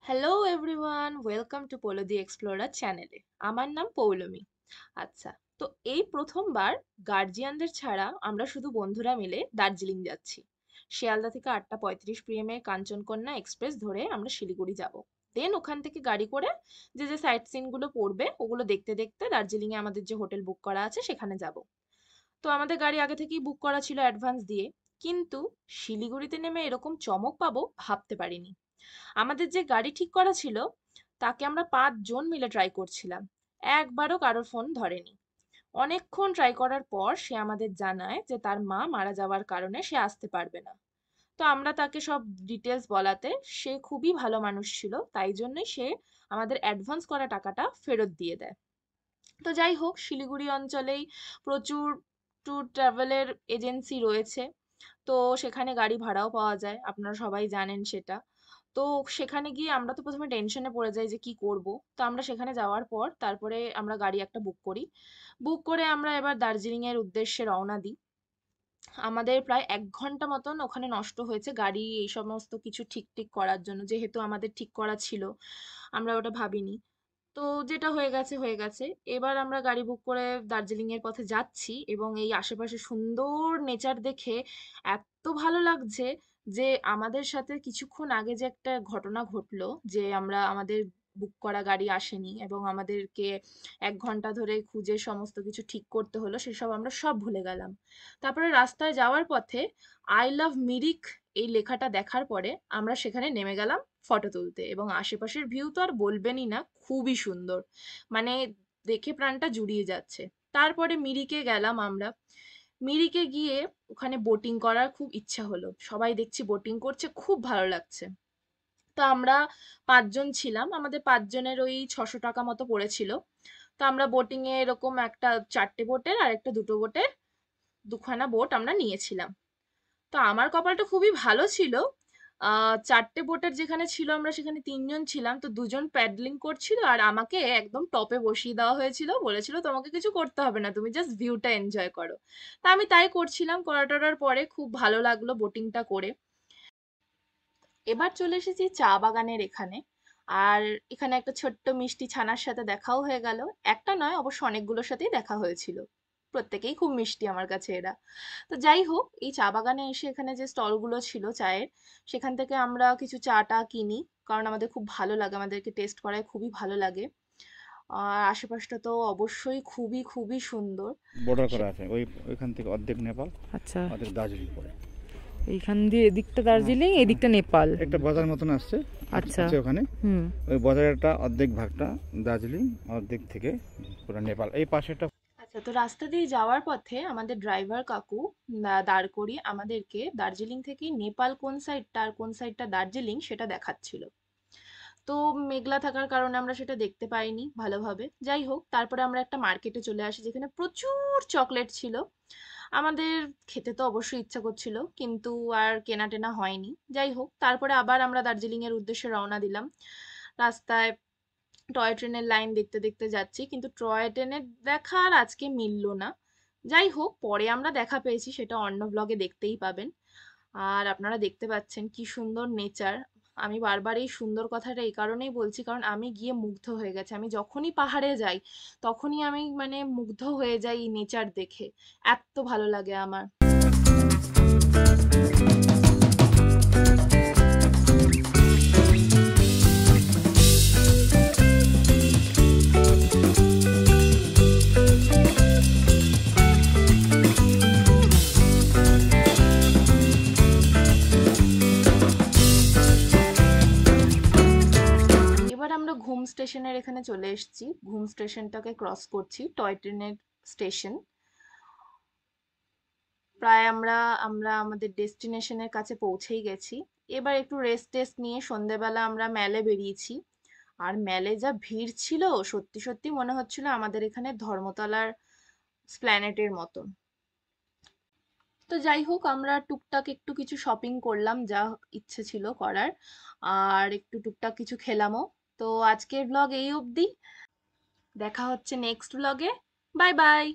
Hello everyone, welcome to polo the explorer চ্যানেলে। আমার নাম পৌলমী। আচ্ছা, তো এই প্রথমবার গার্জিয়ানদের ছাড়া আমরা শুধু বন্ধুরা মিলে দার্জিলিং যাচ্ছি। শিয়ালদা থেকে 8:35 পিএম এ কাঞ্চনকন্যা এক্সপ্রেস ধরে আমরা শিলিগুড়ি যাব। দেন ওখান থেকে গাড়ি করে যে যে সাইট সিন গুলো পড়বে ওগুলো দেখতে দেখতে দার্জিলিং এ আমাদের যে হোটেল বুক করা আছে সেখানে যাব। তো আমাদের গাড়ি আগে থেকেই বুক করা ছিল অ্যাডভান্স দিয়ে, কিন্তু শিলিগুড়িতে নেমে এরকম চমক পাবো ভাবতে পারিনি। আমাদের যে গাড়ি ঠিক করা ছিল তাকে আমরা 5 জন মিলে ট্রাই করছিলাম, একবারও কারোর ফোন ধরেনি। অনেকক্ষণ ট্রাই করার পর সে আমাদের জানায় যে তার মা মারা যাওয়ার কারণে সে আসতে পারবে না। তো আমরা তাকে সব ডিটেলস বলাতে সে খুবই ভালো মানুষ ছিল, তাই জন্যই সে আমাদের অ্যাডভান্স করা টাকাটা ফেরত দিয়ে দেয়। তো যাই হোক, শিলিগুড়ি অঞ্চলেই প্রচুর ট্যুর ট্রাভেলের এজেন্সি রয়েছে। তো সেখানে গাড়ি ভাড়াও পাওয়া যায়, আপনারা সবাই জানেন সেটা। তো সেখানে গিয়ে আমরা তো প্রথমে টেনশনে পড়ে যাই যে কি করব। তো আমরা সেখানে যাওয়ার পর তারপরে আমরা গাড়ি একটা বুক করি। বুক করে আমরা এবার দার্জিলিং এর উদ্দেশ্যে রওনা দিই। আমাদের প্রায় 1 ঘন্টা মতন ওখানে নষ্ট হয়েছে গাড়ি এই সমস্ত কিছু ঠিক ঠিক করার জন্য, যেহেতু আমাদের ঠিক করা ছিল, আমরা ওটা ভাবিনি। তো যেটা হয়ে গেছে হয়ে গেছে। এবার আমরা গাড়ি বুক করে দার্জিলিং এর পথে যাচ্ছি এবং এই আশেপাশে সুন্দর নেচার দেখে এত ভালো লাগছে যে আমাদের সাথে কিছুক্ষণ আগে যে একটা ঘটনা ঘটলো, যে আমরা আমাদের বুক করা গাড়ি আসেনি এবং আমাদেরকে 1 ঘন্টা ধরে খুঁজে সমস্ত কিছু ঠিক করতে হলো, সেসব আমরা সব ভুলে গেলাম। তারপরে রাস্তায় যাওয়ার পথে আই লাভ মিরিক এই লেখাটা দেখার পরে আমরা সেখানে নেমে গেলাম ফটো তুলতে, এবং আশেপাশের ভিউ তো আর বলবেনই না, খুবই সুন্দর। মানে দেখে প্রাণটা জুড়িয়ে যাচ্ছে। তারপরে মিরিকে গেলাম আমরা। মিরিকে গিয়ে ওখানে বোটিং করার খুব ইচ্ছা হলো, সবাই দেখছি বোটিং করছে, খুব ভালো লাগছে। তো আমরা 5 জন ছিলাম, আমাদের 5 জনের ওই 600 টাকা মতো পড়েছিল। তো আমরা বোটিং এ এরকম একটা 4টে বোটের আর একটা 2টো বোটের 2খানা বোট আমরা নিয়েছিলাম। তো আমার কপালটা খুবই ভালো ছিল। 4টে বোটের যেখানে ছিল আমরা সেখানে 3 জন ছিলাম, তো 2জন প্যাডলিং করছিল আর আমাকে একদম টপে বসিয়ে দেওয়া হয়েছিল, বলেছিল তোমাকে কিছু করতে হবে না, তুমি জাস্ট ভিউটা এনজয় করো। তা আমি তাই করছিলাম, করার পরে খুব ভালো লাগলো বোটিংটা করে। এবার চলে এসেছি চা বাগানের এখানে। আর এখানে একটা ছোট্ট মিষ্টি ছানার সাথে দেখাও হয়ে গেল। একটা নয়, অবশ্য অনেকগুলোর সাথেই দেখা হয়েছিল। প্রত্যেকেই খুব মিষ্টি আমার কাছে এরা। তো যাই হোক, এই চা বাগানে এসে এখানে যে স্টলগুলো ছিল চায়ের, সেখান থেকে আমরা কিছু চা টা কিনি, কারণ আমাদের খুব ভালো লাগে, আমাদেরকে টেস্ট করায় খুবই ভালো লাগে। আর আশেপাশটা তো অবশ্যই খুবই খুবই সুন্দর। বর্ডার সে- করা আছে ওইখান থেকে অর্ধেক নেপাল, আচ্ছা, অর্ধেক দার্জিলিং পড়ে। এইখান দিয়ে এদিকটা হ্যাঁ, দার্জিলিং, হ্যাঁ, এদিকটা নেপাল। একটা বাজার মতন আসছে, আচ্ছা। আছে ওখানে। হুম। ওই বাজারটা অর্ধেক ভাগটা দার্জিলিং, অর্ধেক থেকে পুরো নেপাল। এই পাশেটা আচ্ছা, তো রাস্তা দিয়ে যাওয়ার পথে আমাদের ড্রাইভার কাকু দাঁড় করিয়ে আমাদেরকে দার্জিলিং থেকে নেপাল কোন সাইডটা আর কোন সাইডটা দার্জিলিং সেটা দেখাচ্ছিল। তো মেঘলা থাকার কারণে আমরা সেটা দেখতে পাইনি ভালোভাবে। যাই হোক, তারপরে আমরা একটা মার্কেটে চলে আসি যেখানে প্রচুর চকলেট ছিল। আমাদের খেতে তো অবশ্যই ইচ্ছা করছিল, কিন্তু আর কেনা টেনা হয়নি। যাই হোক, তারপরে আবার আমরা দার্জিলিং এর উদ্দেশ্যে রওনা দিলাম। রাস্তায় টয় ট্রেনের লাইন দেখতে দেখতে যাচ্ছি, কিন্তু টয় ট্রেনের দেখা আর আজকে মিলল না। যাই হোক, পরে আমরা দেখা পেয়েছি, সেটা অন্য ব্লগে দেখতেই পাবেন। আর আপনারা দেখতে পাচ্ছেন কি সুন্দর নেচার। আমি বারবার এই সুন্দর কথাটা এই কারণেই বলছি, কারণ আমি গিয়ে মুগ্ধ হয়ে গেছি। আমি যখনই পাহাড়ে যাই তখনই আমি মানে মুগ্ধ হয়ে যাই এই নেচার দেখে। এত ভালো লাগে আমার। এবার আমরা ঘুম স্টেশনের এখানে চলে এসেছি। ঘুম স্টেশনটাকে ক্রস করছি, টয় ট্রেনের স্টেশন। প্রায় আমরা আমরা আমাদের ডেস্টিনেশনের কাছে পৌঁছেই গেছি। এবার একটু রেস্ট টেস্ট নিয়ে সন্ধেবেলা আমরা মেলে বেরিয়েছি। আর মেলে যা ভিড় ছিল, সত্যি সত্যি মনে হচ্ছিল আমাদের এখানে ধর্মতলার স্প্ল্যানেটের মতন। তো যাই হোক, আমরা টুকটাক একটু কিছু শপিং করলাম, যা ইচ্ছে ছিল করার। আর একটু টুকটাক কিছু খেলামও। তো আজকের ব্লগ এই অবধি। দেখা হচ্ছে নেক্সট ব্লগে। Bye bye.